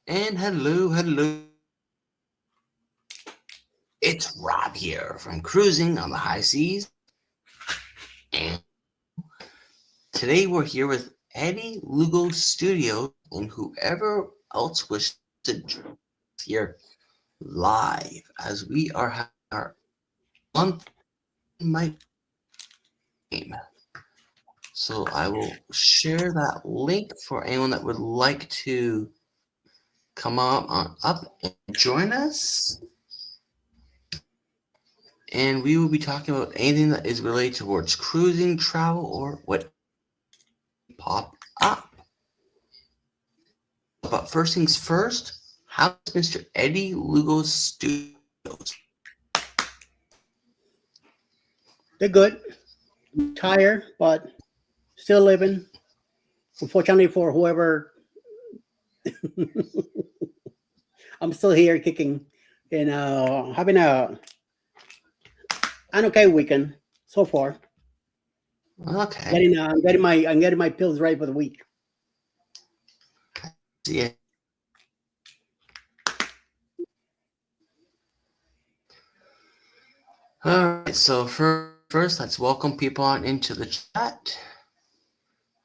And hello, hello. It's Rob here from Cruising on the High Seas. And today we're here with Eddie Lugo Studios and whoever else wishes to join us here live as we are having our month my game. So I will share that link for anyone that would like to come up and join us. And we will be talking about anything that is related towards cruising, travel, or what pop up. But first things first, how's Mr. Eddie Lugo Studios? They're good. Tired, but still living. Unfortunately for whoever, I'm still here kicking and having an okay weekend so far. Okay. I'm getting my pills right for the week. Yeah. All right. So first, let's welcome people on into the chat.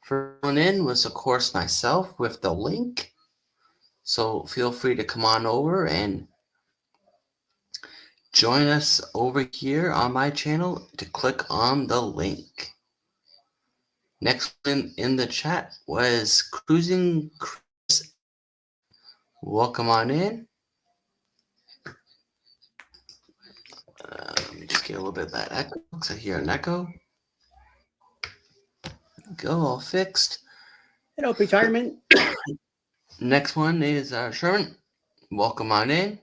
First one in was, of course, myself with the link. So feel free to come on over and join us over here on my channel to click on the link. Next in the chat was Cruising Chris. Welcome on in. Let me just get a little bit of that echo. Looks like I hear an echo. Go, all fixed. Hello, retirement. Next one is Sherman. Welcome on in.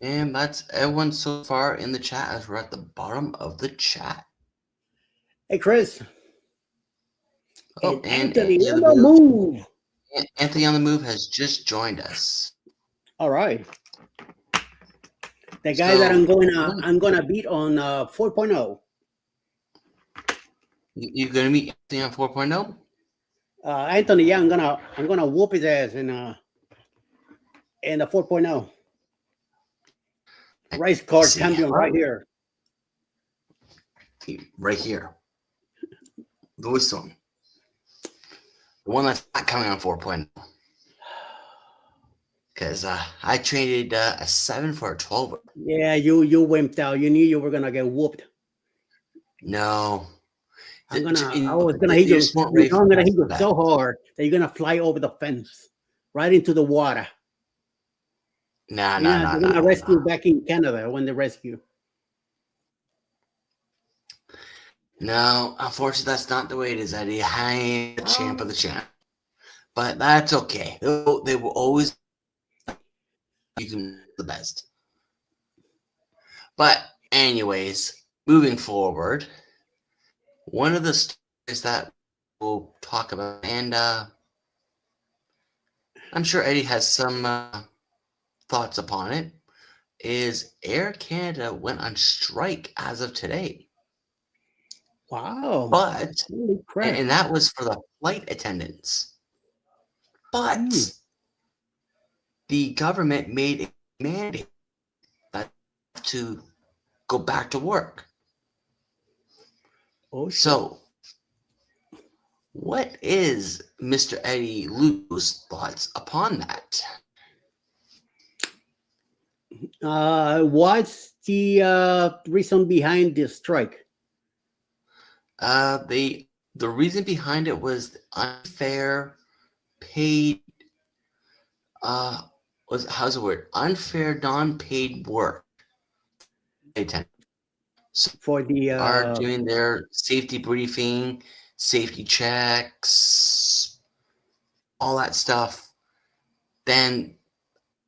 And that's everyone so far in the chat as we're at the bottom of the chat. Hey, Chris. Oh, and Anthony on the move. Anthony on the Move has just joined us. All right. The guy that I'm gonna beat on 4.0. You're gonna meet Anthony on 4.0? Anthony, yeah, I'm gonna whoop his ass in the 4.0. Race car champion right here. Right here. This one. The one that's not coming on 4.0. Because I traded a 7 for a 12. Yeah, you wimped out. You knew you were gonna get whooped. No. I was gonna hit you. I'm gonna hit you so hard that you're gonna fly over the fence, right into the water. Nah. They're gonna rescue back in Canada when they rescue. No, unfortunately, that's not the way it is, Eddie. I ain't the champ of the champ. But that's okay. They will always you can the best. But anyways, moving forward, one of the stories that we'll talk about, and I'm sure Eddie has some thoughts upon it, is Air Canada went on strike as of today. Wow. But, and that was for the flight attendants. But the government made a mandate that to go back to work. Oh, so what is Mr. Eddie Lugo's thoughts upon that? What's the reason behind this strike? The reason behind it was unfair paid. How's the word? Unfair non-paid work. So for the are doing their safety briefing, safety checks, all that stuff. Then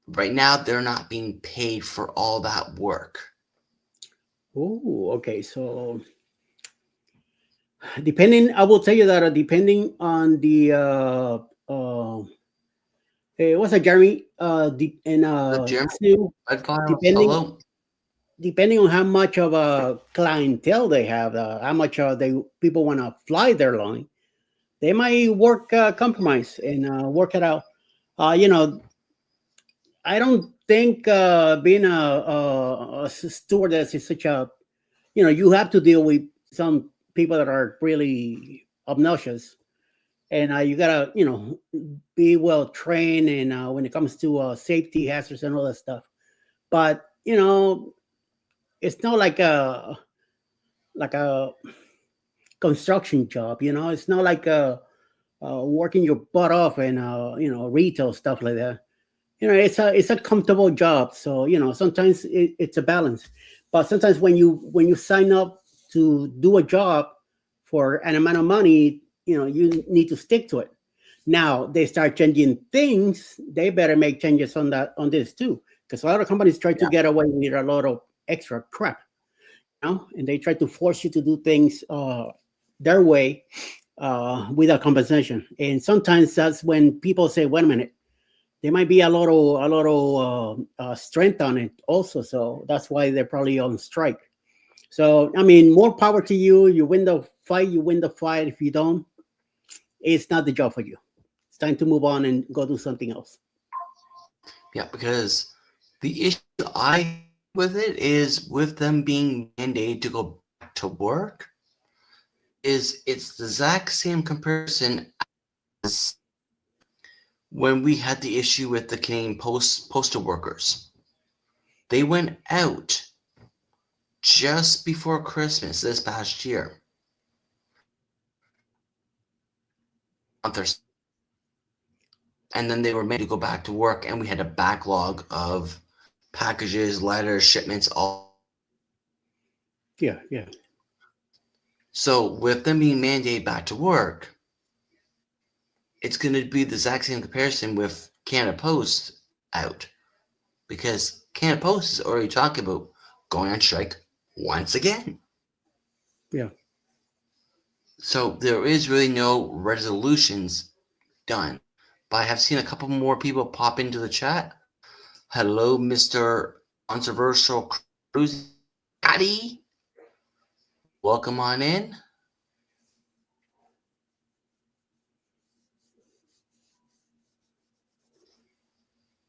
right now they're not being paid for all that work. Oh, okay. So I will tell you that depending on the what's that, Jeremy? Depending on how much of a clientele they have, how much people want to fly their line, they might work compromise and work it out. You know, I don't think being a stewardess is such a, you know, you have to deal with some people that are really obnoxious, and you gotta, you know, be well trained and when it comes to safety hazards and all that stuff. But you know, it's not like a construction job. You know, it's not like working your butt off and you know, retail stuff like that. You know, it's a comfortable job. So you know, sometimes it's a balance. But sometimes when you sign up to do a job for an amount of money, you know, you need to stick to it. Now they start changing things. They better make changes on that, on this too, because a lot of companies try to get away with a lot of extra crap, you know, and they try to force you to do things their way without compensation. And sometimes that's when people say, "Wait a minute, there might be a lot of strength on it also." So that's why they're probably on strike. So I mean, more power to you. You win the fight. You win the fight. If you don't, it's not the job for you. It's time to move on and go do something else. Yeah, because the issue I with it is with them being mandated to go back to work is it's the exact same comparison as when we had the issue with the Canadian postal workers. They went out just before Christmas this past year. And then they were made to go back to work, and we had a backlog of packages, letters, shipments, all. Yeah. So with them being mandated back to work, it's going to be the exact same comparison with Canada Post out, because Canada Post is already talking about going on strike once again. Yeah. So there is really no resolutions done. But I have seen a couple more people pop into the chat. Hello, Mr. Controversial Cruise Daddy. Welcome on in.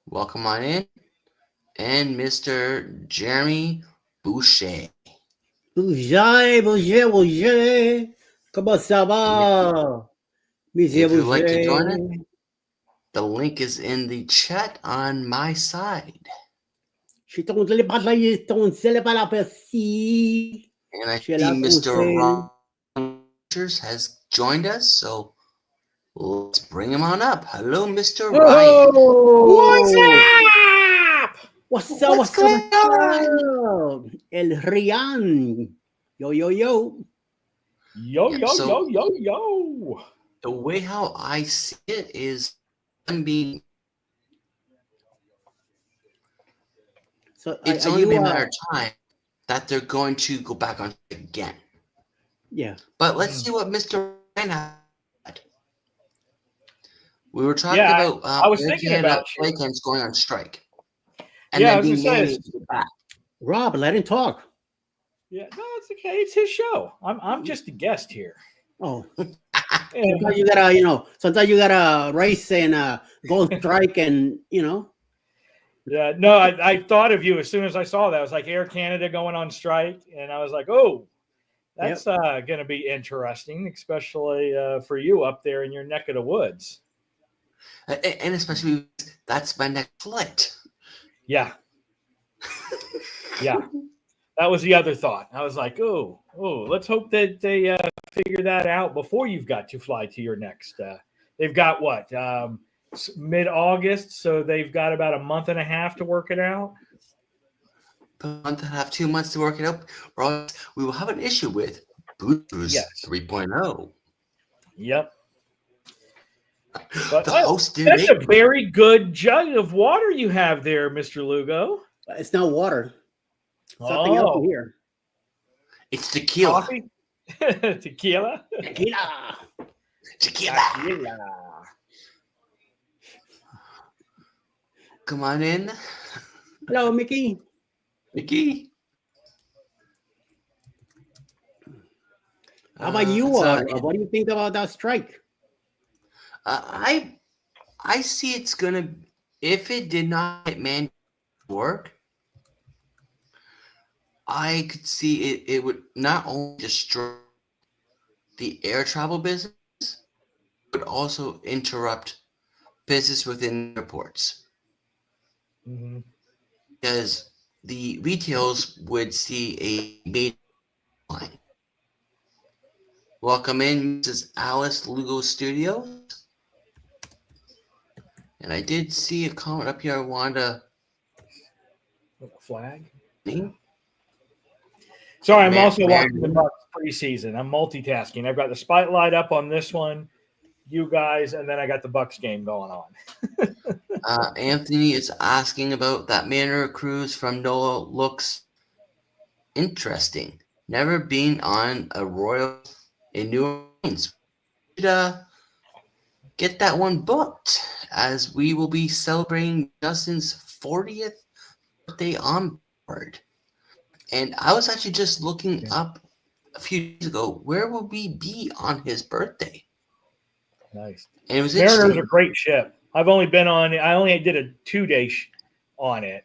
Welcome on in. And Mr. Jeremy Boucher. Bouger. Comment ça va? If you'd like to join us, the link is in the chat on my side. And I see Mr. Rogers has joined us, so let's bring him on up. Hello, Mr. Ryan. What's up? What's going on? El Rian. Yo. Yo. The way how I see it is them being. So it's only been a matter of time that they're going to go back on again. Yeah. But let's see what Mr. Ryan had. We were talking about I was thinking about Flakens going on strike. And then being managed to get back. Rob, let him talk. Yeah, no, it's okay. It's his show. I'm just a guest here. Oh. Sometimes you gotta, you know, race and go on strike and, you know. Yeah, no, I thought of you as soon as I saw that. I was like, Air Canada going on strike. And I was like, oh, that's going to be interesting, especially for you up there in your neck of the woods. And especially, that's my next flight. Yeah. Yeah. That was the other thought. I was like, oh, let's hope that they figure that out before you've got to fly to your next. They've got what? Mid-August, so they've got about a month and a half to work it out. A month and a half, 2 months to work it out. Or we will have an issue with Booze 3.0. Yep. But the host that's a very good jug of water you have there, Mr. Lugo. It's not water. Something else here. It's tequila. Coffee? Tequila. Come on in. Hello, Mickey. How about you? What do you think about that strike? I see it's gonna, if it did not get man work, I could see it would not only destroy the air travel business, but also interrupt business within airports. Mhm. Because the retails would see a major line. Welcome in, Mrs. Alice Lugo Studios. And I did see a comment up here I wanted to With a flag. name. Sorry, I'm Man- also man- watching the Bucks preseason. I'm multitasking. I've got the spotlight up on this one, you guys, and then I got the Bucks game going on. Anthony is asking about that Manor cruise from Noah. Looks interesting. Never been on a Royal in New Orleans. We should, get that one booked, as we will be celebrating Justin's 40th birthday on board. And I was actually just looking up a few days ago, where will we be on his birthday? Nice. And it was Mariner's interesting. a great ship. I've only been on. I only did a 2-day on it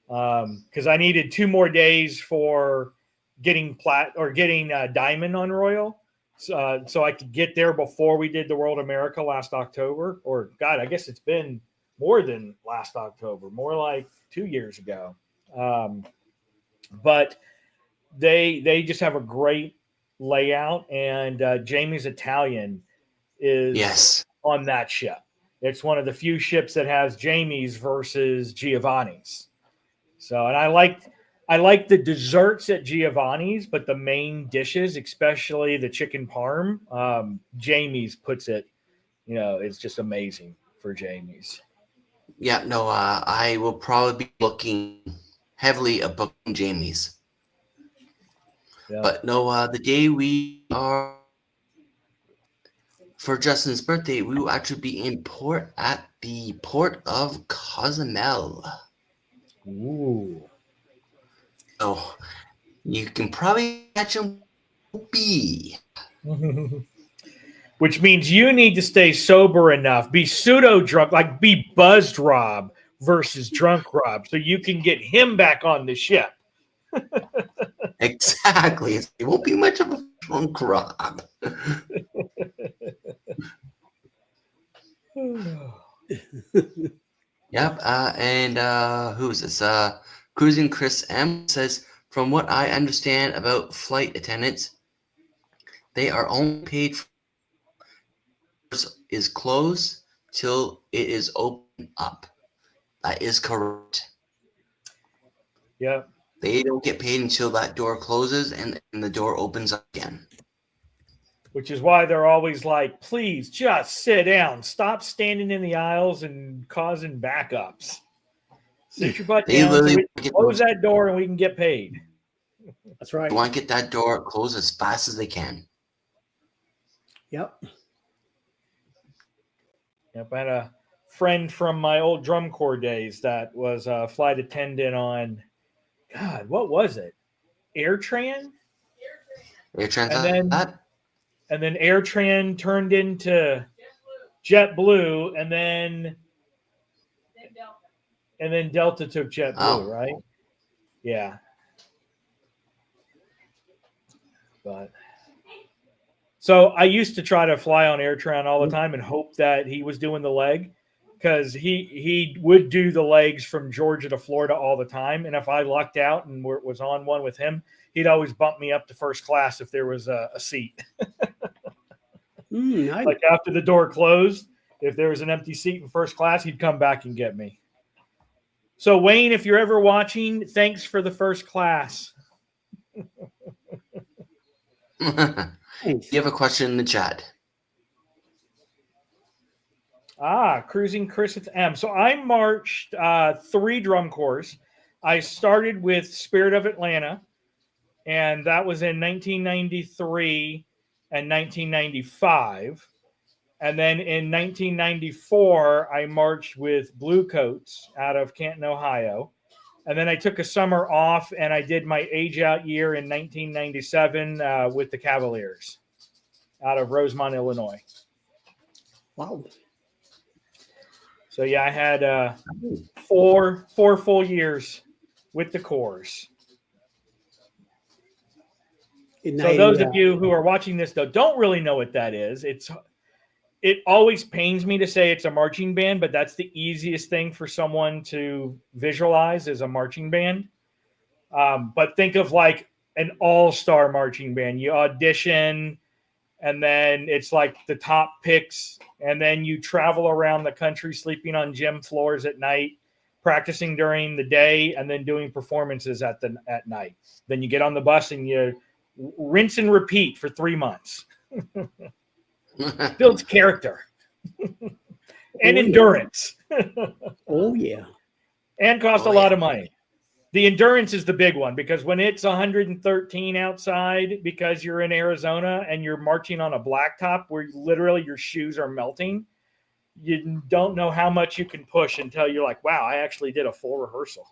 because I needed 2 more days for getting diamond on Royal, so I could get there before we did the World America last October. Or God, I guess it's been more than last October, more like 2 years ago. But they just have a great layout, and Jamie's Italian is Yes. on that ship. It's one of the few ships that has Jamie's versus Giovanni's. So, and I like the desserts at Giovanni's, but the main dishes, especially the chicken parm, Jamie's puts it, it's just amazing for Jamie's. Yeah, no, I will probably be looking heavily at booking Jamie's. Yeah. But no, the day we are for Justin's birthday, we will actually be in port at the port of Cozumel. Ooh. So you can probably catch him. Which means you need to stay sober enough, be pseudo drunk, like be buzzed Rob versus drunk Rob, so you can get him back on the ship. Exactly. It won't be much of a drunk Rob. Yep. And who's this? Cruising Chris M says, from what I understand about flight attendants, they are only paid for is closed till it is opened up. That is correct. Yeah. They don't get paid until that door closes and the door opens up again. Which is why they're always like, please just sit down. Stop standing in the aisles and causing backups. Sit your butt They down, so literally we can close that door and we can get paid. That's right. They want to get that door closed as fast as they can. Yep. Yep, I had a friend from my old drum corps days that was a flight attendant on, God, what was it? AirTran? And then AirTran turned into JetBlue, and then Delta took JetBlue, right? Yeah. But so I used to try to fly on AirTran all the time and hope that he was doing the leg, because he would do the legs from Georgia to Florida all the time. And if I lucked out and was on one with him, he'd always bump me up to first class if there was a seat. Like after the door closed, if there was an empty seat in first class, he'd come back and get me. So Wayne, if you're ever watching, thanks for the first class. You have a question in the chat. Cruising Chris at M. So I marched 3 drum corps. I started with Spirit of Atlanta, and that was in 1993 and 1995. And then in 1994, I marched with Bluecoats out of Canton, Ohio. And then I took a summer off, and I did my age out year in 1997 with the Cavaliers out of Rosemont, Illinois. Wow. So yeah, I had four full years with the Corps. And So those of you who are watching this though don't really know what that is. It always pains me to say it's a marching band, but that's the easiest thing for someone to visualize is a marching band. But think of like an all-star marching band. You audition, and then it's like the top picks, and then you travel around the country sleeping on gym floors at night, practicing during the day, and then doing performances at night. Then you get on the bus and you rinse and repeat for 3 months. Builds character and endurance. Oh yeah. And cost a lot of money. The endurance is the big one because when it's 113 outside because you're in Arizona and you're marching on a blacktop where literally your shoes are melting, you don't know how much you can push until you're like, wow, I actually did a full rehearsal.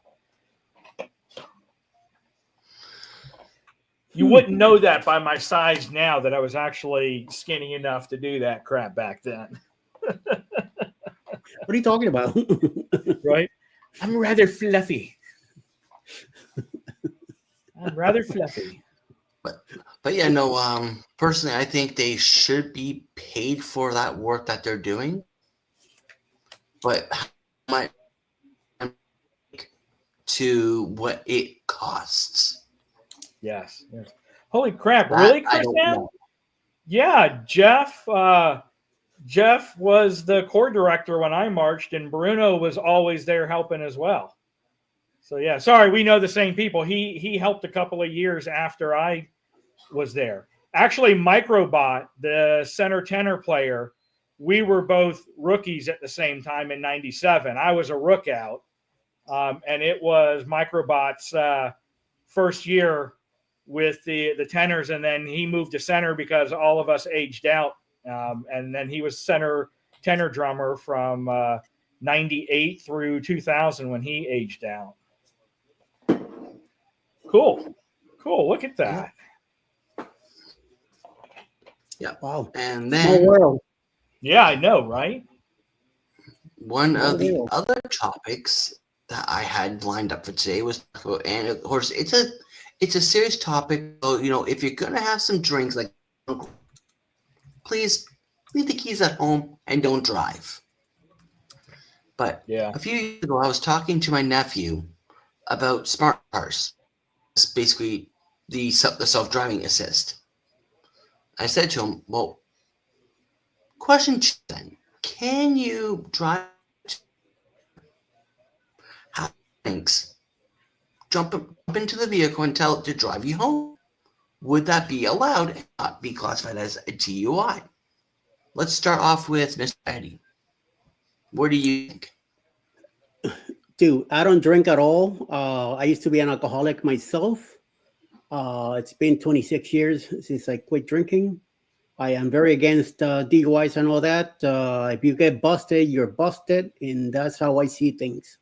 You wouldn't know that by my size now that I was actually skinny enough to do that crap back then. What are you talking about? Right? I'm rather fluffy. I'm rather fluffy. But yeah, no, personally, I think they should be paid for that work that they're doing. But how much to what it costs? Yes. Holy crap. Really, Chris? Yeah, Jeff. Jeff was the Corps director when I marched, and Bruno was always there helping as well. So yeah, sorry, we know the same people. He helped a couple of years after I was there. Actually, Microbot, the center tenor player, we were both rookies at the same time in '97. I was a rook out, and it was Microbot's first year with the tenors, and then he moved to center because all of us aged out, and then he was center tenor drummer from '98 through 2000 when he aged out. Cool. Look at that. Yeah. Wow. And Small then world. Yeah, I know, right? one of the other topics that I had lined up for today was, and of course, it's a serious topic. So, you know, if you're gonna have some drinks, like, please leave the keys at home and don't drive. But Yeah. a few years ago, I was talking to my nephew about smart cars. It's basically the self-driving assist. I said to him, well, question two then, can you drive things, jump into the vehicle and tell it to drive you home? Would that be allowed and not be classified as a DUI? Let's start off with Mr. Eddie. What do you think? Dude, I don't drink at all. I used to be an alcoholic myself. It's been 26 years since I quit drinking. I am very against DUIs and all that. If you get busted, you're busted, and that's how I see things.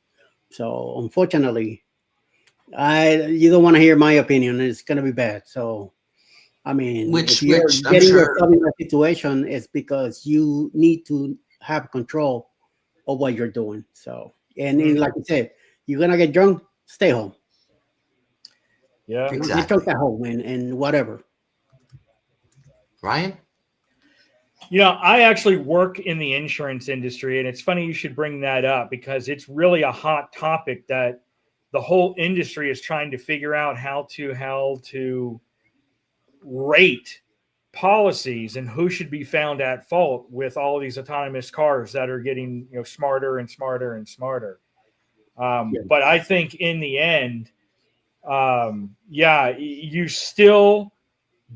So unfortunately, you don't want to hear my opinion. It's gonna be bad. So I mean, if you're getting yourself in a situation, it's because you need to have control of what you're doing. So, and like you said, you're gonna get drunk, stay home. Yeah, exactly. Get drunk at home and whatever. Ryan? You know, I actually work in the insurance industry, and it's funny you should bring that up because it's really a hot topic that the whole industry is trying to figure out how to rate policies and who should be found at fault with all of these autonomous cars that are getting, you know, smarter and smarter and smarter. But I think in the end, you still,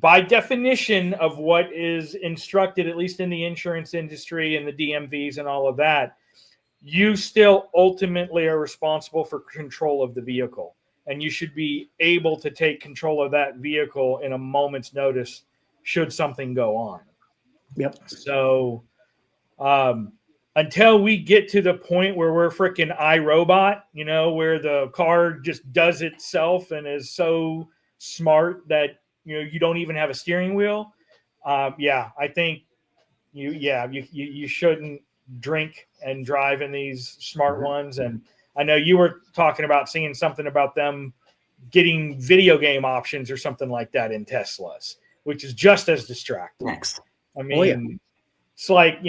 by definition of what is instructed, at least in the insurance industry and the DMVs and all of that, you still ultimately are responsible for control of the vehicle. And you should be able to take control of that vehicle in a moment's notice should something go on. Yep. So until we get to the point where we're freaking iRobot, you know, where the car just does itself and is so smart that, you know, you don't even have a steering wheel. I think, you shouldn't drink and drive in these smart ones. And I know you were talking about seeing something about them getting video game options or something like that in Teslas, which is just as distracting. Next. I mean, Oh, yeah. it's like,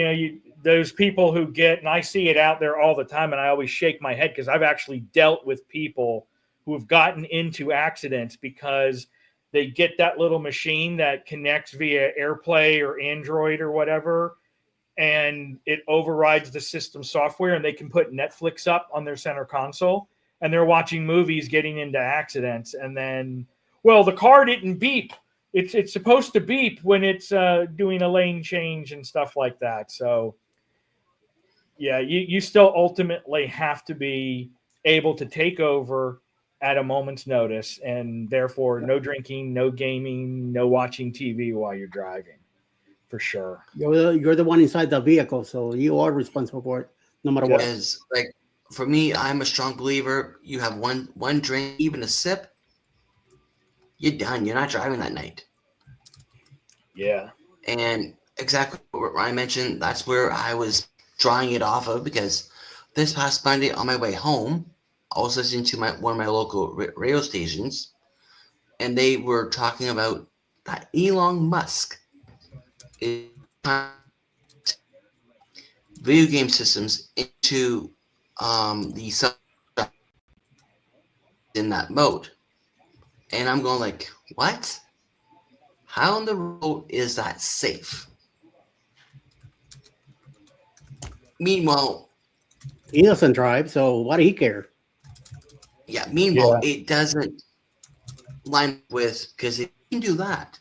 those people who get, and I see it out there all the time, and I always shake my head because I've actually dealt with people who have gotten into accidents because they get that little machine that connects via AirPlay or Android or whatever, and it overrides the system software, and they can put Netflix up on their center console, and they're watching movies, getting into accidents. And then, well, the car didn't beep. It's supposed to beep when it's doing a lane change and stuff like that. So yeah, you still ultimately have to be able to take over at a moment's notice, and therefore no drinking, no gaming, no watching TV while you're driving, for sure. You're the one inside the vehicle, so you are responsible for it, no matter what. Because like for me, I'm a strong believer. You have one drink, even a sip, you're done. You're not driving that night. Yeah. And exactly what Ryan mentioned, that's where I was drawing it off of, because this past Monday on my way home, I was listening to one of my local radio stations, and they were talking about that Elon Musk is trying to video game systems into the in that mode. And I'm going like, what? How on the road is that safe? Meanwhile, He doesn't drive, so why do he care? Meanwhile, it doesn't line with, because if you can do that,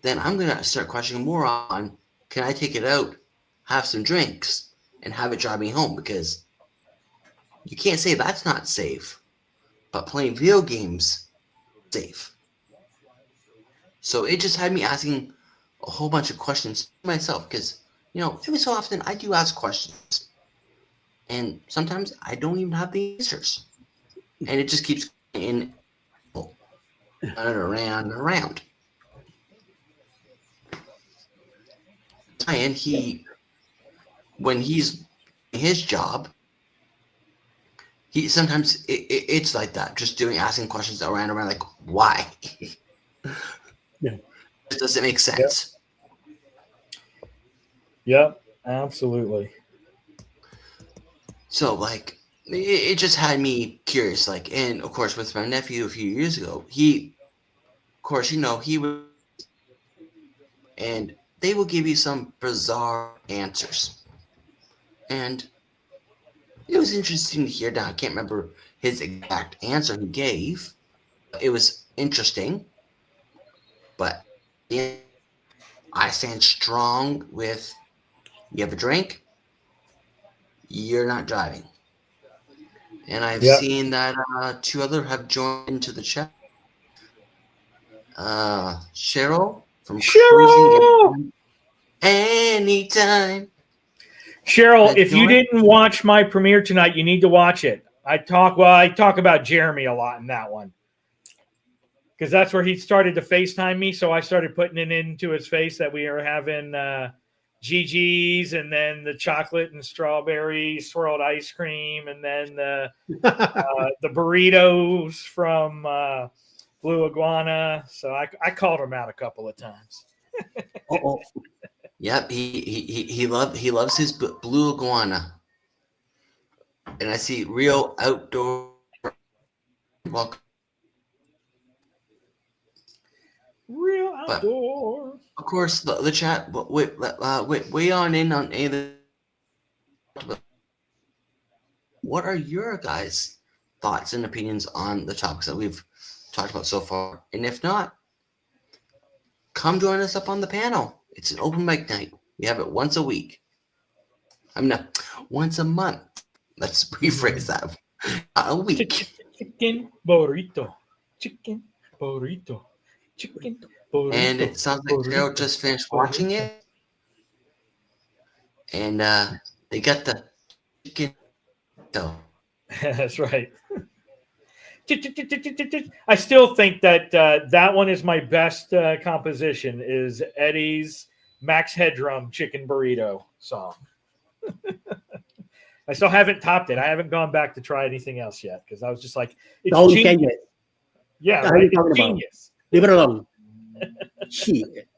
then I'm going to start questioning more on, can I take it out, have some drinks, and have it drive me home? Because you can't say that's not safe, but playing video games, safe. So it just had me asking a whole bunch of questions to myself, because, every so often I do ask questions, and sometimes I don't even have the answers. And it just keeps going around and around. And when he's in his job, sometimes it's like that, just asking questions around, like, why? Yeah. Does it make sense? Yep, absolutely. So, like, it just had me curious, like, and of course, with my nephew a few years ago, he was, and they will give you some bizarre answers. And it was interesting to hear. Now, I can't remember his exact answer he gave. It was interesting. But yeah, I stand strong with, you have a drink, you're not driving. And I've seen that two others have joined into the chat. Cheryl from Cruising Anytime. Cheryl, if you didn't watch my premiere tonight, you need to watch it. I talk about Jeremy a lot in that one, because that's where he started to FaceTime me. So I started putting it into his face that we are having GG's, and then the chocolate and strawberry swirled ice cream, and then the burritos from Blue Iguana. So I called him out a couple of times. Yep, he loves his Blue Iguana, and I see Real Outdoor. Welcome. Real Outdoor. But, of course, the chat. Weigh on in on any of the. What are your guys' thoughts and opinions on the topics that we've talked about so far? And if not, come join us up on the panel. It's an open mic night. We have it once a week. Once a month. Let's rephrase that. A week. Chicken burrito. Chicken burrito. Chicken burrito. And it sounds like Cheryl just finished watching it. And they got the chicken. That's right. I still think that that one is my best composition, is Eddie's Max Headroom chicken burrito song. I still haven't topped it. I haven't gone back to try anything else yet because I was just like, it's Don't genius. change it. Yeah, What are right. you talking about? Genius. Leave it alone. Shit.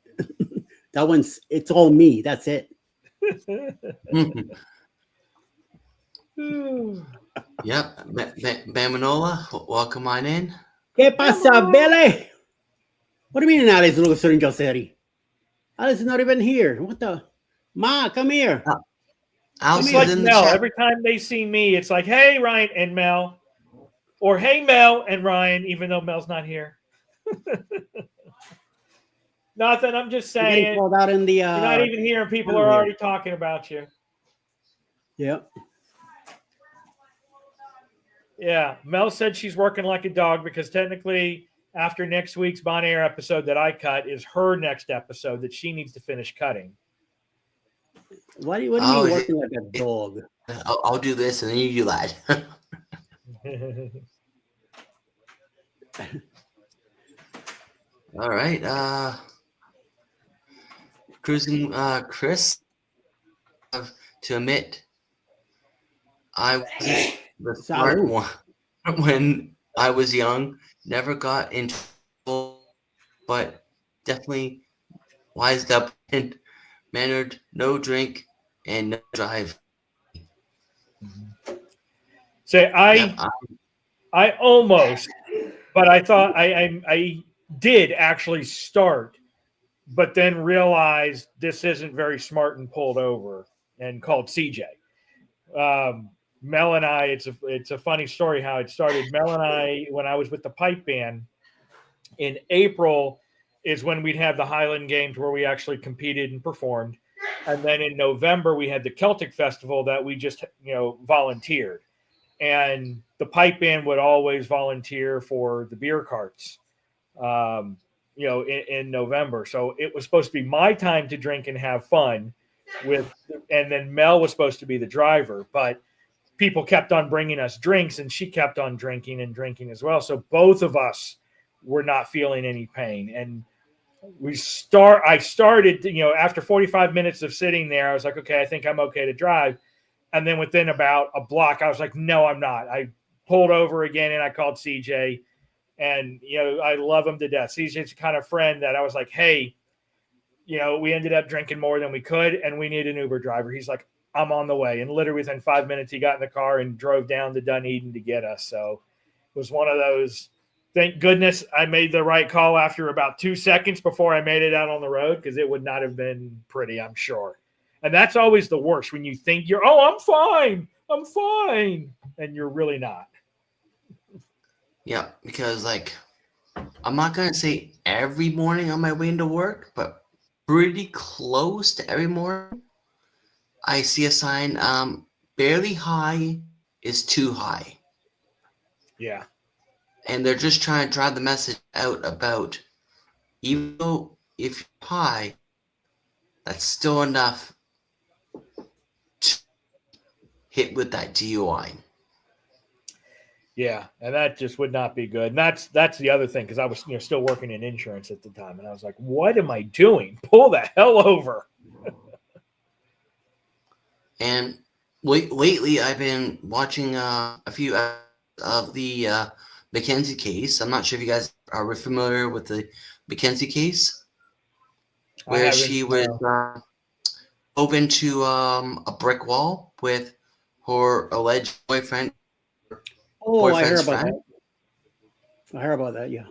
That one's, it's all me. That's it. Yep. Bamanola, welcome on in. ¿Qué pasa, Billy? What do you mean Alice Lucas in Josery? Alice is not even here. What the? Ma, come here. Alice It's is like in the Mel. chat. Every time they see me, it's like, hey, Ryan and Mel. Or hey, Mel and Ryan, even though Mel's not here. Nothing. I'm just You're getting saying. called out in the. You're not even here, and people are already talking about you. Yeah. Yeah. Mel said she's working like a dog because technically, after next week's Bon Air episode that I cut, is her next episode that she needs to finish cutting. What do you mean working like a dog? I'll do this and then you do that. All right. Cruising Chris, to admit I wasn't the smart Salud. one when I was young. Never got into trouble, but definitely wised up and mannered. No drink and no drive. Say Yep, I almost, but I thought I did actually start, but then realized this isn't very smart and pulled over and called CJ. Mel and I, it's a funny story how it started. Mel and I, when I was with the pipe band in April, is when we'd have the Highland Games where we actually competed and performed. And then in November, we had the Celtic Festival that we just, volunteered. And the pipe band would always volunteer for the beer carts, in November. So it was supposed to be my time to drink and have fun and then Mel was supposed to be the driver, but people kept on bringing us drinks and she kept on drinking as well. So both of us were not feeling any pain. And I started, after 45 minutes of sitting there, I was like, okay, I think I'm okay to drive. And then within about a block, I was like, no, I'm not. I pulled over again and I called CJ. And, I love him to death. CJ's the kind of friend that I was like, hey, we ended up drinking more than we could and we need an Uber driver. He's like, I'm on the way. And literally within 5 minutes, he got in the car and drove down to Dunedin to get us. So it was one of those, thank goodness I made the right call after about 2 seconds before I made it out on the road, because it would not have been pretty, I'm sure. And that's always the worst, when you think I'm fine. And you're really not. Yeah, because I'm not gonna say every morning on my way into work, but pretty close to every morning, I see a sign, barely high is too high. Yeah. And they're just trying to drive the message out about, even though if you're high, that's still enough to hit with that DUI. Yeah, and that just would not be good. And that's the other thing, because I was still working in insurance at the time, and I was like, "What am I doing? Pull the hell over!" And lately, I've been watching a few of the Mackenzie case. I'm not sure if you guys are familiar with the Mackenzie case, where she was hove into a brick wall with her alleged boyfriend. Oh, I heard about that. I heard about that, yeah.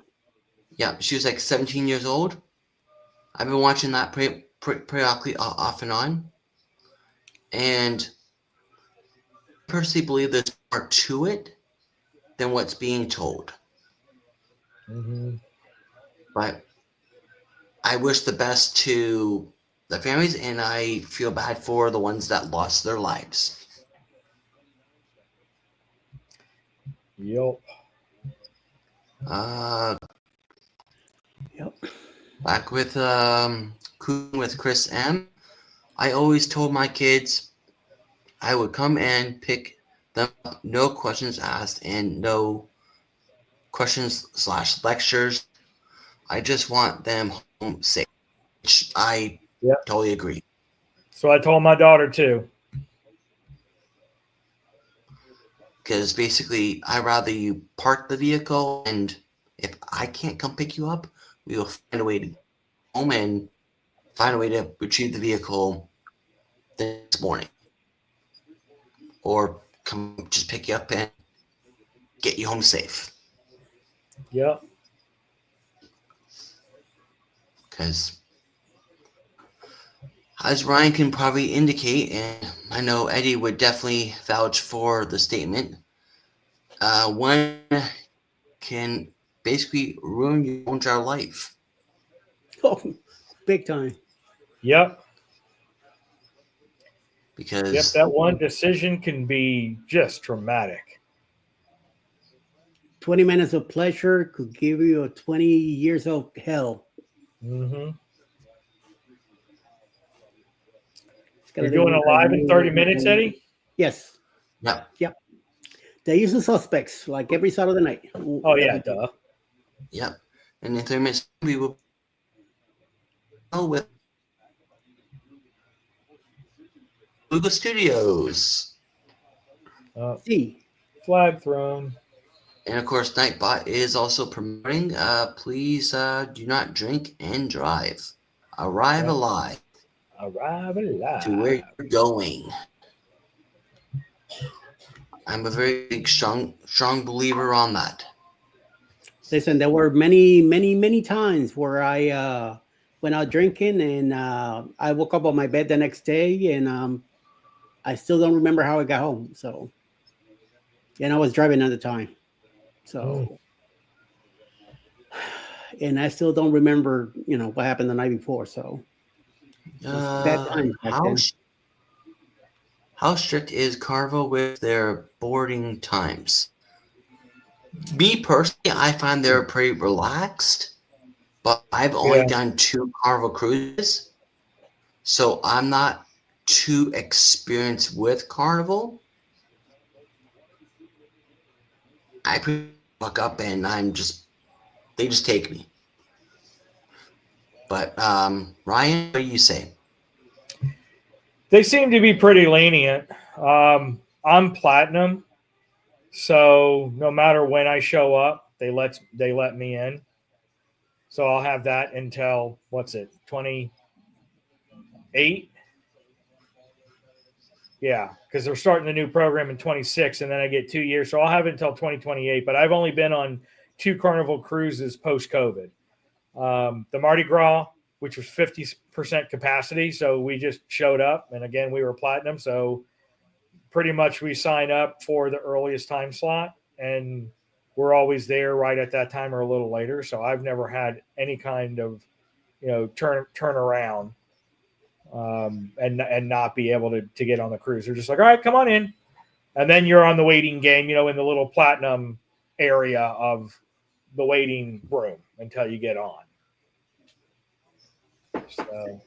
Yeah, she was 17 years old. I've been watching that periodically off and on. And I personally believe there's more to it than what's being told. Mm-hmm. But I wish the best to the families, and I feel bad for the ones that lost their lives. Yep. Yep. Back with Cooking with Chris M. I always told my kids I would come and pick them up, no questions asked and no questions/lectures. I just want them home safe. Which I Yep. Totally agree. So I told my daughter too. Because basically, I'd rather you park the vehicle, and if I can't come pick you up, we will find a way to go home and find a way to retrieve the vehicle the next morning. Or come just pick you up and get you home safe. Yep. Because as Ryan can probably indicate, and I know Eddie would definitely vouch for the statement, one can basically ruin your entire life. Oh, big time. Yep. Because Yep. That one decision can be just traumatic. 20 minutes of pleasure could give you 20 years of hell. Mm-hmm. It's gotta You're be doing a live in 30 minutes, Eddie? Yes. yeah, Yep. The usual suspects, like every Saturday night. Oh yeah, duh. yeah. And in 30 minutes, we will go with Lugo Studios. See. Flag thrown. And of course, Nightbot is also promoting. Please do not drink and drive. Arrive Yeah. alive Arrive alive. to where you're going. I'm a very big, strong believer on that. Listen, there were many times where I went out drinking and I woke up on my bed the next day and I still don't remember how I got home. So, and I was driving at the time. So, and I still don't remember, what happened the night before. So, bad times back then. How strict is Carvo with their boarding times? Me personally, I find they're pretty relaxed, but I've only done 2 Carnival cruises, so I'm not too experienced with Carnival. I pretty fuck up and they just take me. But Ryan, what do you say? They seem to be pretty lenient. I'm platinum, so no matter when I show up, they let me in. So I'll have that until 28? Yeah, because they're starting the new program in 26, and then I get 2 years, so I'll have it until 2028. But I've only been on 2 Carnival cruises post-COVID. The Mardi Gras, which was 50% capacity, so we just showed up, and again we were platinum, so pretty much we sign up for the earliest time slot, and we're always there right at that time or a little later. So I've never had any kind of turn around and not be able to get on the cruise. They're just like, all right, come on in, and then you're on the waiting game, in the little platinum area of the waiting room until you get on. So,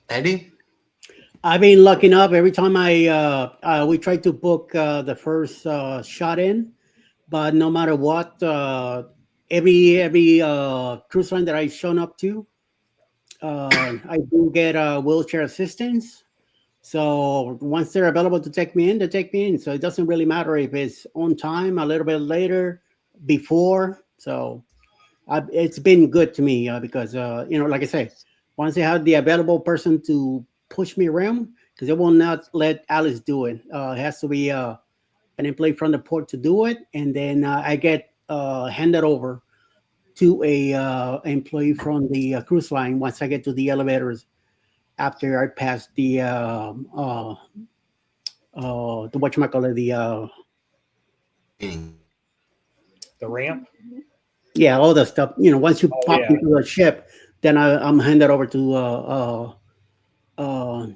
Eddie? I've been locking up every time we try to book the first shot in, but no matter what, every cruise line that I've shown up to, I do get wheelchair assistance. So once they're available to take me in, they take me in. So it doesn't really matter if it's on time, a little bit later, before. So it's been good to me because, like I say, once they have the available person to push me around, because they will not let Alice do it. It has to be an employee from the port to do it. And then I get handed over to a employee from the cruise line once I get to the elevators after I pass the whatchamacallit, the ramp. Yeah, all the stuff. Once you pop into the ship, then I'm handed over to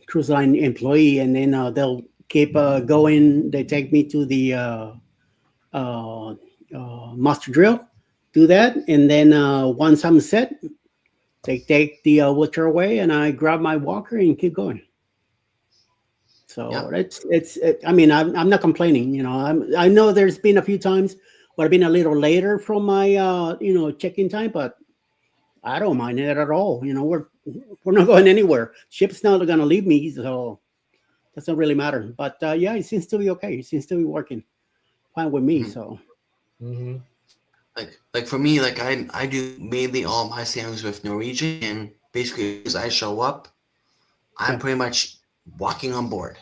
cruise line employee, and then they'll keep going. They take me to the master drill, do that, and then once I'm set, they take the wheelchair away, and I grab my walker and keep going. So I mean, I'm not complaining. I know there's been a few times where I've been a little later from my check-in time, but I don't mind it at all. we're not going anywhere. Ship's not going to leave me, so doesn't really matter. But yeah, it seems to be okay. It seems to be working fine with me. Mhm. So Mhm. Like for me, like I do mainly all my sailings with Norwegian, and basically as I show up, I'm Yeah. pretty much walking on board.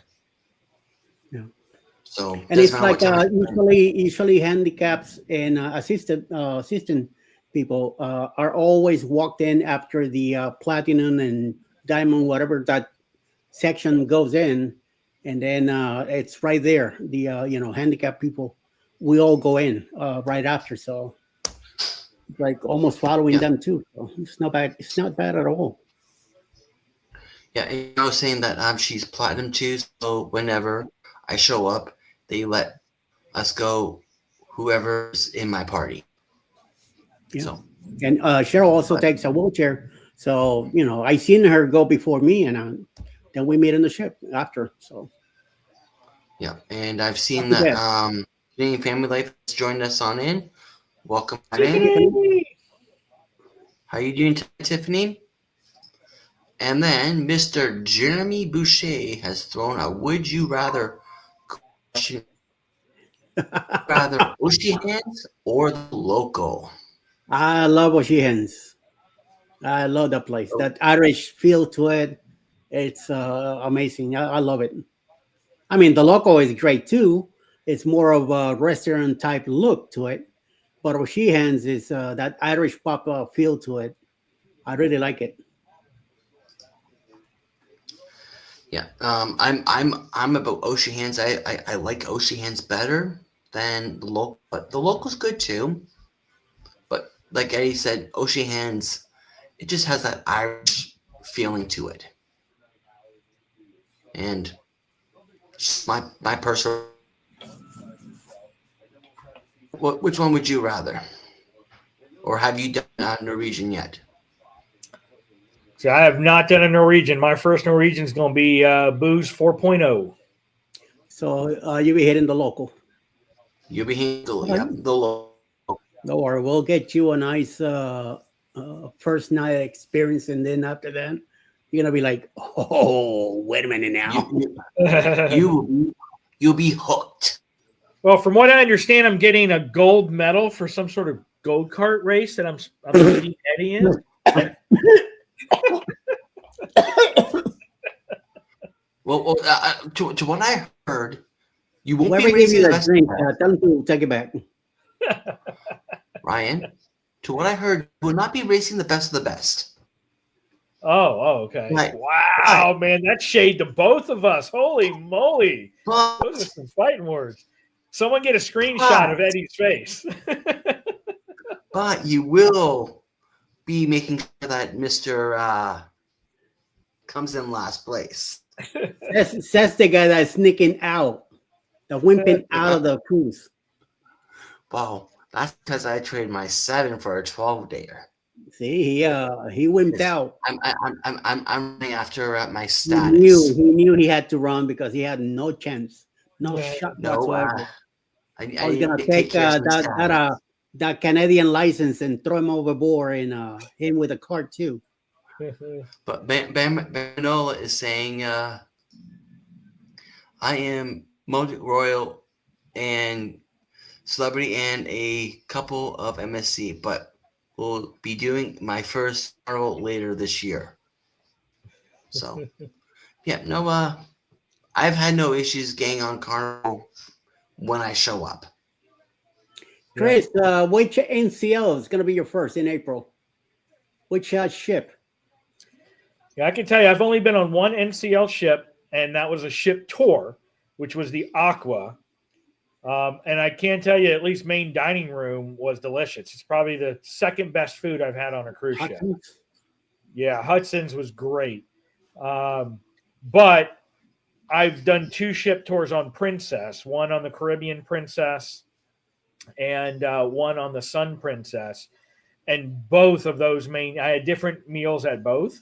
Yeah. So and doesn't it's matter what like time. I spend. usually handicaps and assistant people are always walked in after the platinum and diamond, whatever that section goes in, and then it's right there. The handicapped people, we all go in right after, so like almost following Yeah, them too. So it's not bad. It's not bad at all. yeah. And I was saying that she's platinum too, so whenever I show up, they let us go whoever's in my party. Yeah, So and Cheryl also but takes a wheelchair, so I seen her go before me, and then we meet in the ship after. So yeah, and I've not seen too that bad. Canadian Family Life has joined us on in. Welcome on Hi, in. Tiffany. Tiffany! How you doing, Tiffany? And then Mr. Jeremy Boucher has thrown a would you rather question, rather Oceans or the local? I love O'Sheehan's. I love that place. Oh, That Irish feel to it. It's amazing. I love it. I mean, the local is great too. It's more of a restaurant type look to it, but O'Sheehan's is that Irish pop feel to it. I really like it. yeah. I'm about Oceans. I like Oceans better than the local, but the local's good too. But like Eddie said, Oceans, it just has that Irish feeling to it. And just my personal, which one would you rather? Or have you done Norwegian yet? See, I have not done a Norwegian. My first Norwegian is going to be Booze 4.0. So you be hitting the local. You'll be handle, Uh, yeah, the local. Don't worry, we'll get you a nice first night experience, and then after that, you're gonna be like, "Oh, wait a minute You, now." you, you will be, you'll be hooked. Well, from what I understand, I'm getting a gold medal for some sort of go kart race that I'm beating Eddie in. Well, to what I heard, you won't Whoever be gave you racing the that best, drink, tell them to take it back. Ryan. To what I heard, you will not be racing the best of the best. Okay. Right. Wow, man, that's shade to both of us. Holy moly. Those are But, some fighting words. Someone get a screenshot but, of Eddie's face. but you will be making sure that Mr. Comes in last place. That's the guy that's sneaking out, the wimping out of the cruise. Wow, that's because I traded my 7 for a 12-dayer. See, he wimped Yes. out. I'm running after my He status. knew he had to run because he had no chance, no Yeah. shot No, whatsoever. I I was need gonna to take take care of some status. that Canadian license and throw him overboard and him with a cart too. But Manola is saying, I am Mojo Royal and Celebrity and a couple of MSC, but will be doing my first carnival later this year. So, yeah, no, I've had no issues getting on carnival when I show up. Chris, which NCL is gonna be your first in April? Which ship? Yeah, I can tell you, I've only been on one NCL ship, and that was a ship tour, which was the Aqua. And I can tell you, at least main dining room was delicious. It's probably the second best food I've had on a cruise ship. Hudson's? Yeah, Hudson's was great. But I've done 2 ship tours on Princess, one on the Caribbean Princess and one on the Sun Princess. And both of those I had different meals at both.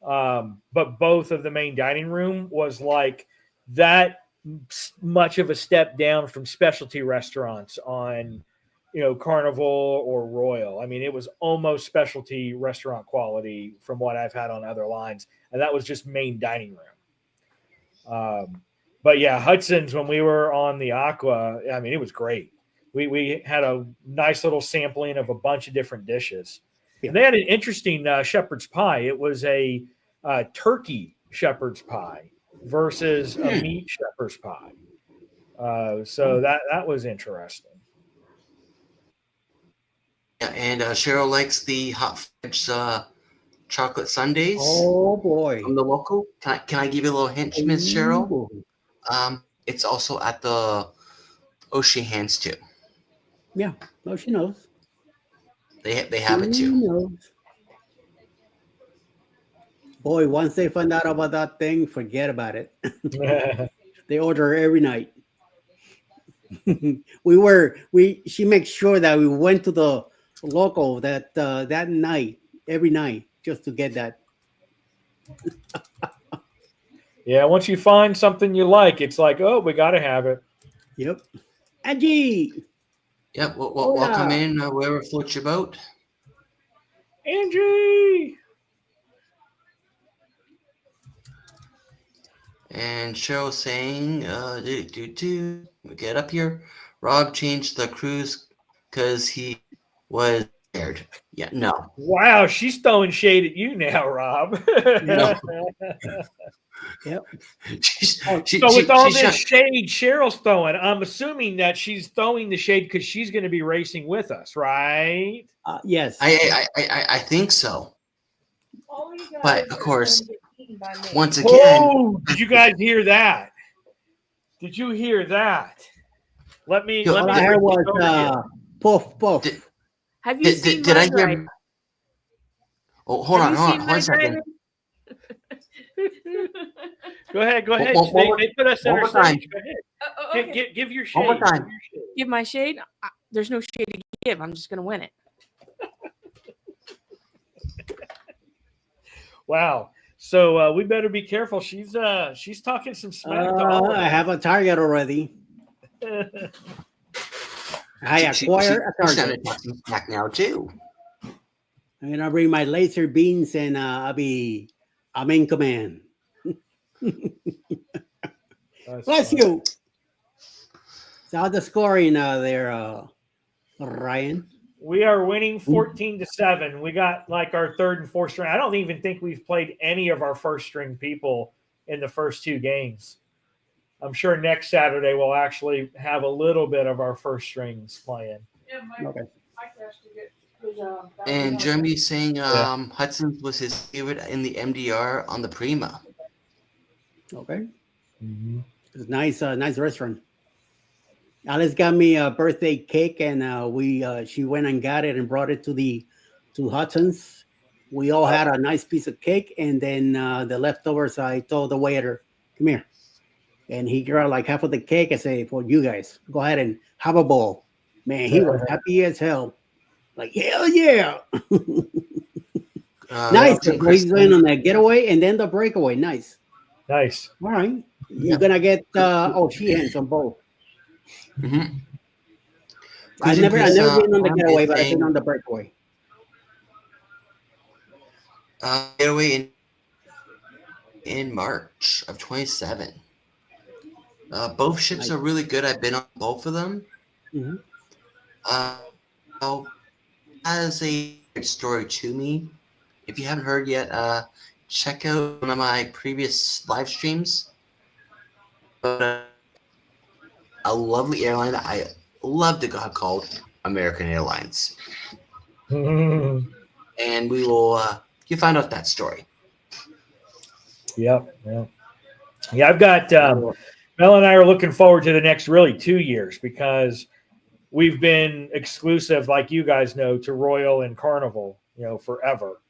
But both of the main dining room was like that much of a step down from specialty restaurants on Carnival or Royal. I mean, it was almost specialty restaurant quality from what I've had on other lines, and that was just main dining room. But yeah, Hudson's, when we were on the Aqua, I mean, it was great. We had a nice little sampling of a bunch of different dishes. Yeah. They had an interesting shepherd's pie. It was a turkey shepherd's pie versus a meat shepherd's pie. So that was interesting. Yeah, and Cheryl likes the hot fudge chocolate sundaes Oh boy. from the local. Can I give you a little hint, Miss Cheryl? Ooh. It's also at the Oceans too. Yeah. No, she knows. They have it She too. knows. Boy, once they find out about that thing, forget about it. They order every night. She makes sure that we went to the local that night, every night, just to get that. Yeah, once you find something you like, it's like, oh, we got to have it. Yep. Angie. Yep. Hola. Welcome in, wherever floats your boat. Angie. And Cheryl saying, get up here. Rob changed the cruise because he was scared. Yeah, no. Wow, she's throwing shade at you now, Rob. No. Yep. So with all this shade Cheryl's throwing, I'm assuming that she's throwing the shade because she's going to be racing with us, right? Yes. I think so. But of course, once again, oh, did you guys hear that? Did you hear that? Let me. All I heard was puff puff. Have you seen did I Drive? hear? Oh, hold on one second. Go ahead. They put us center stage. Go ahead. Okay. Give your shade. One more time. Give my shade. There's no shade to give. I'm just going to win it. Wow. So we better be careful. She's talking some smack. I have a target already. I acquire a target. Back now too. I'm gonna bring my laser beams and I'm in command. Bless you. So how's the scoring there, Ryan? We are winning 14-7. We got like our third and fourth string. I don't even think we've played any of our first string people in the first two games. I'm sure next Saturday we'll actually have a little bit of our first strings playing. Yeah, Okay. And Jeremy's saying Hudson's was his favorite in the MDR on the Prima. Okay. Mm-hmm. It's nice, nice restaurant. Alice got me a birthday cake, and she went and got it and brought it to Hudson's. We all had a nice piece of cake, and then the leftovers, I told the waiter, "Come here," and he grabbed like half of the cake. I say, "For you guys, go ahead and have a bowl." Man, he was happy as hell. Like, hell yeah! Nice. He's going on that getaway and then the breakaway. Nice. Nice. All right. You're gonna get she hands on both. Mm-hmm. I've never been on the getaway, but I've been on the breakaway. Getaway in March of 27. Both ships are really good. I've been on both of them. Mm-hmm. As a story to me, if you haven't heard yet, check out one of my previous live streams. A lovely airline that I love to go called American Airlines. And we will you find out that story. Yep. Yeah, I've got Mel and I are looking forward to the next really 2 years because we've been exclusive, like you guys know, to Royal and Carnival, forever.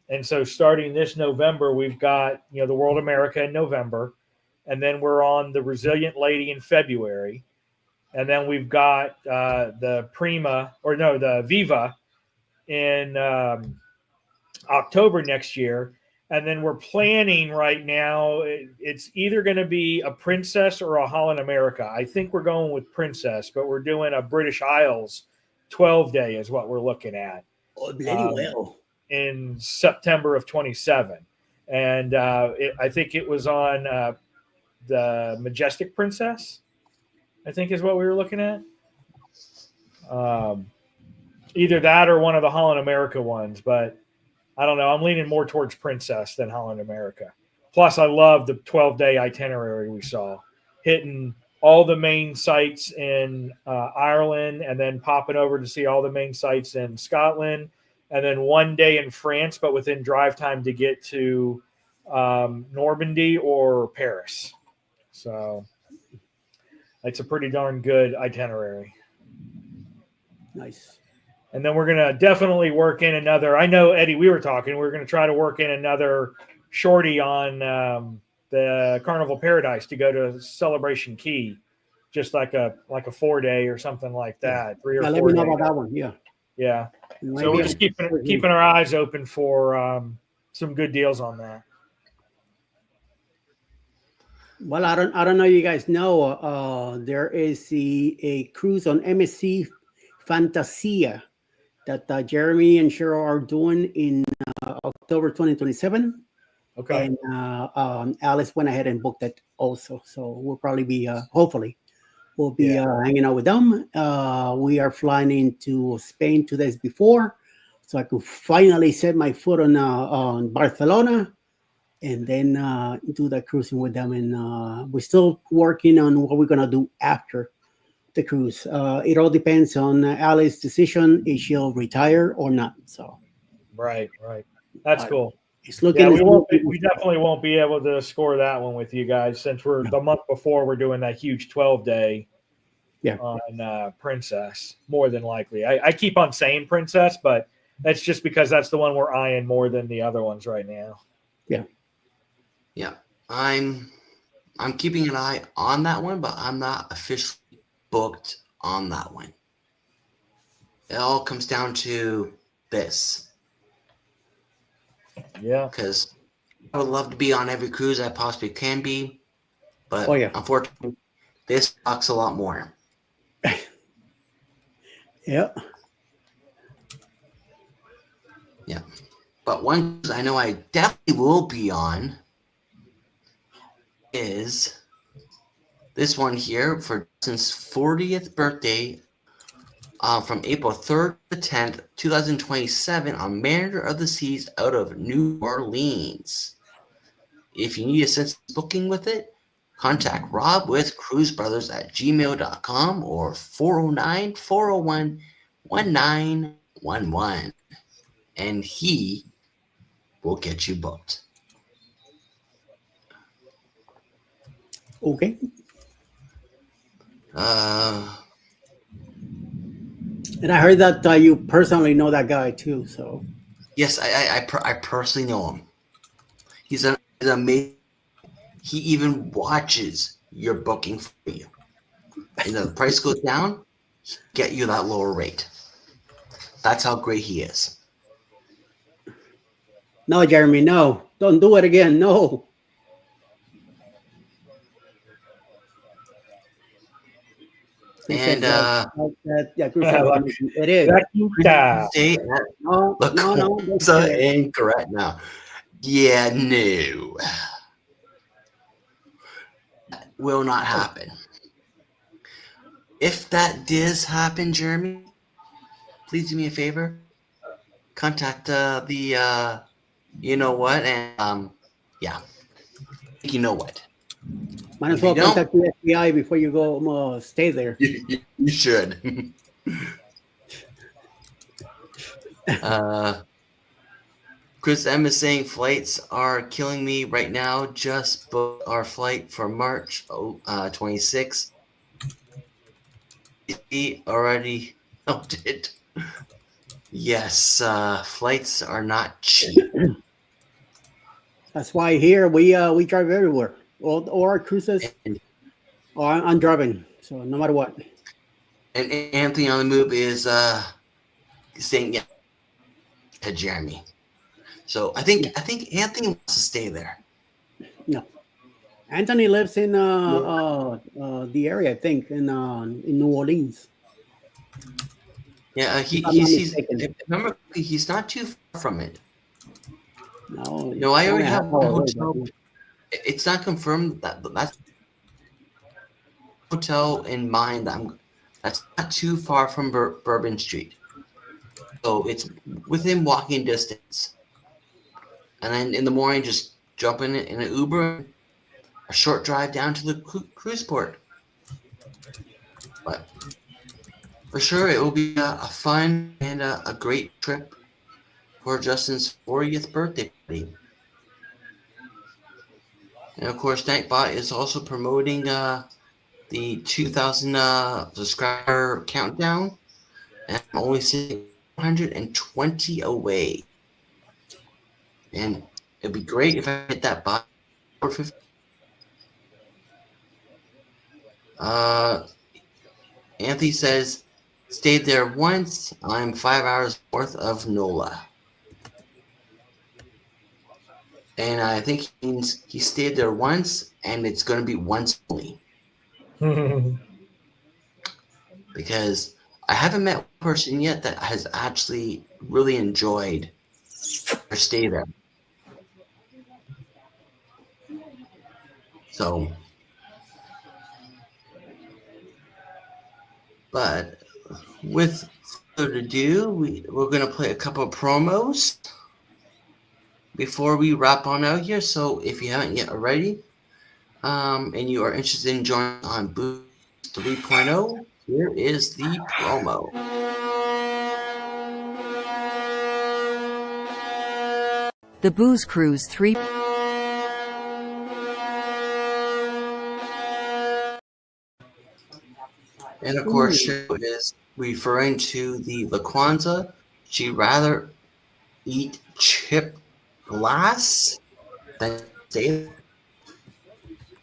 And so starting this November, we've got, the World America in November, and then we're on the Resilient Lady in February. And then we've got the Viva in October next year. And then we're planning right now, it's either going to be a Princess or a Holland America. I think we're going with Princess, but we're doing a British Isles 12-day is what we're looking at Oh, bloody well. in September of 27. And I think it was on the Majestic Princess, I think is what we were looking at. Either that or one of the Holland America ones, but I don't know. I'm leaning more towards Princess than Holland America. Plus, I love the 12-day itinerary we saw, hitting all the main sites in Ireland and then popping over to see all the main sites in Scotland, and then 1 day in France, but within drive time to get to Normandy or Paris. So it's a pretty darn good itinerary. Nice. And then we're going to definitely work in another. I know, Eddie, we were talking. We're going to try to work in another shorty on the Carnival Paradise to go to Celebration Key, just like a 4-day or something like that. 3 or 4 Let me know days. about that one. Yeah. Yeah. Maybe So we're just keeping our eyes open for some good deals on that. Well, I don't know. You guys know there is a cruise on MSC Fantasia that Jeremy and Cheryl are doing in October 2027. Okay. And Alice went ahead and booked it also. So we'll probably be, hopefully, we'll be hanging out with them. We are flying into Spain 2 days before, so I could finally set my foot on Barcelona, and then do the cruising with them. And we're still working on what we're gonna do after the cruise. It all depends on Alice's decision if she'll retire or not. So Right. That's cool. it's looking. We definitely won't be able to score that one with you guys since we're the month before we're doing that huge 12-day on Princess, more than likely. I keep on saying Princess, but that's just because that's the one we're eyeing more than the other ones right now. Yeah, I'm keeping an eye on that one, but I'm not officially booked on that one. It all comes down to this, Yeah. because I would love to be on every cruise I possibly can be, but unfortunately, this sucks a lot more. Yeah. But one cruise I know I definitely will be on is this one here for Justin's 40th birthday, from April 3rd to 10th, 2027, on Manager of the Seas out of New Orleans. If you need assistance booking with it, contact Rob with cruisebrothers@gmail.com or 409-401-1911, and he will get you booked. Okay. And I heard that you personally know that guy too. So Yes, I personally know him. He's an amazing. He even watches your booking for you. And if the price goes down, he'll get you that lower rate. That's how great he is. no, Jeremy, no, don't do it again. No. And it is. stay at No, La no. Cosa incorrect now. Yeah, no. That will not happen. If that does happen, Jeremy, please do me a favor. Contact the you know what, and you know what. Might as well contact the FBI before you go stay there. You should. Chris M is saying flights are killing me right now. Just booked our flight for March 26th. He already noted. Yes, flights are not cheap. That's why here we drive everywhere. Or our cruises, or I'm driving. So no matter what. And Anthony on the move is saying to Jeremy. So I think Anthony wants to stay there. No, Anthony lives in the area, I think, in New Orleans. Yeah, If I'm not mistaken. remember, he's not too far from it. No, No, I it's already only a have half one hour away, hotel. but It's not confirmed that's hotel in mind. That's not too far from Bourbon Street, so it's within walking distance. And then in the morning, just jump in an Uber, a short drive down to the cruise port. But for sure, it will be a fun and a great trip for Justin's 40th birthday party. And of course, Nightbot is also promoting the 2,000 subscriber countdown, and I'm only seeing 120 away. And it'd be great if I hit that by 450. Anthony says, stayed there once. I'm 5 hours north of NOLA. And I think he means he stayed there once, and it's going to be once only. Because I haven't met one person yet that has actually really enjoyed their stay there. So, but with further ado, we're going to play a couple of promos before we wrap on out here. So if you haven't yet already, and you are interested in joining on Boost 3.0, here is the promo. The Booze Cruise 3. And of course, she is referring to the LaQuanza. She'd rather eat chip glass than stay.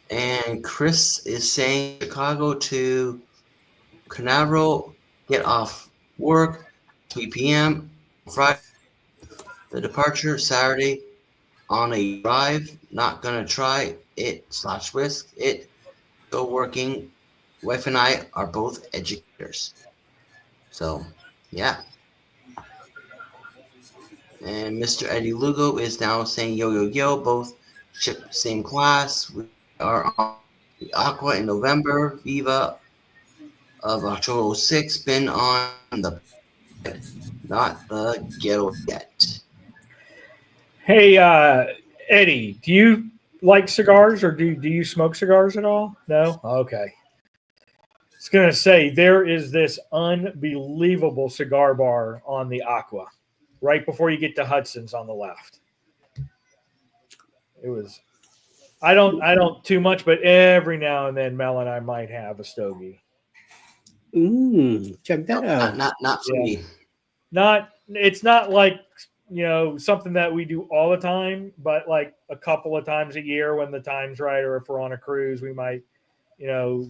And Chris is saying Chicago to Canaveral, get off work, 3 p.m. Friday. The departure Saturday on a drive. Not gonna try it / risk it. Go working. Wife and I are both educators. So, yeah. And Mr. Eddie Lugo is now saying, yo, yo, yo, both ship same class. We are on the Aqua in November. Viva of October 06. Been on the not the ghetto yet. Hey, Eddie, do you like cigars or do you smoke cigars at all? No? Okay. I was going to say, there is this unbelievable cigar bar on the Aqua right before you get to Hudson's on the left. It was, I don't too much, but every now and then Mel and I might have a stogie. Check that out. Not for me. It's not like, something that we do all the time, but like a couple of times a year when the time's right, or if we're on a cruise, we might,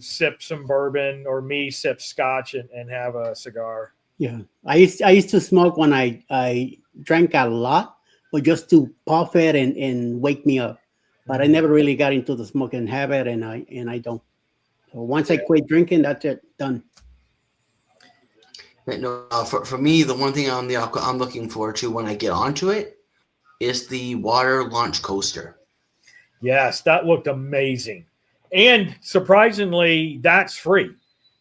sip some bourbon, or me sip scotch and have a cigar. Yeah, I used to smoke when I drank a lot, but just to puff it and wake me up. But I never really got into the smoking habit, and I don't. So once I quit drinking, that's it, done. No, for me, the one thing on the Aqua I'm looking forward to when I get onto it is the water launch coaster. Yes, that looked amazing, and surprisingly, that's free.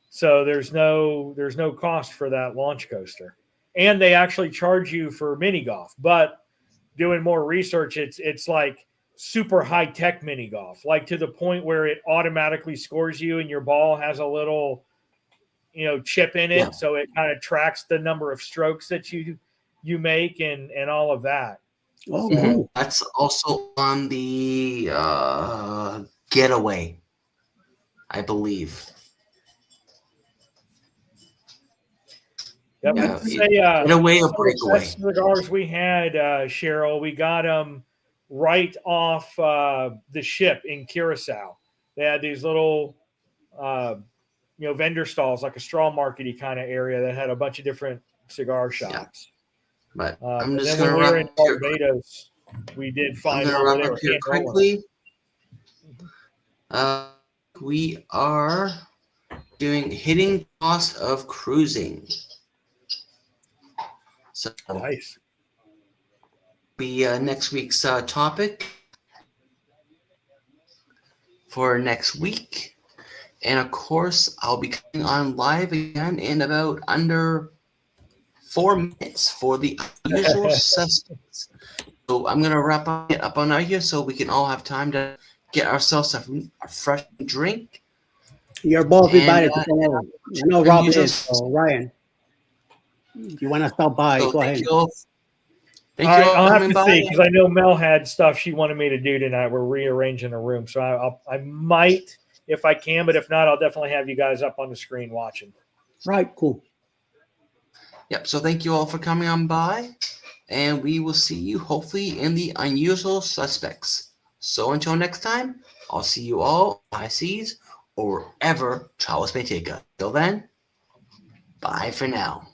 So there's no cost for that launch coaster, and they actually charge you for mini golf. But doing more research, it's like super high tech mini golf, like to the point where it automatically scores you, and your ball has a little chip in it, Yeah. So it kind of tracks the number of strokes that you make and all of that. Oh, So, cool. that's also on the Getaway, I believe. Yep. Yeah, Getaway or Breakaway. Best cigars we had, Cheryl, we got them right off the ship in Curacao. They had these little vendor stalls, like a straw markety kind of area that had a bunch of different cigar shops. But I'm just going to wrap in Barbados, we did find one where they were here hand rolling. quickly. We are doing hitting cost of cruising. So Nice. be next week's topic for next week. And of course, I'll be coming on live again in about under 4 minutes for the unusual suspects. So I'm gonna wrap it up on out here so we can all have time to get ourselves a fresh drink. You're both And, invited to come over. You know Rob is, so Ryan. If you want to stop by, So go thank ahead. you all. Thank All you right, all I'll for have coming to by. see because I know Mel had stuff she wanted me to do tonight. We're rearranging a room, so I might if I can, but if not, I'll definitely have you guys up on the screen watching. Right, cool. Yep. So thank you all for coming on by, and we will see you hopefully in the unusual suspects. So until next time, I'll see you all high seas or wherever Charles may take us. Till then, bye for now.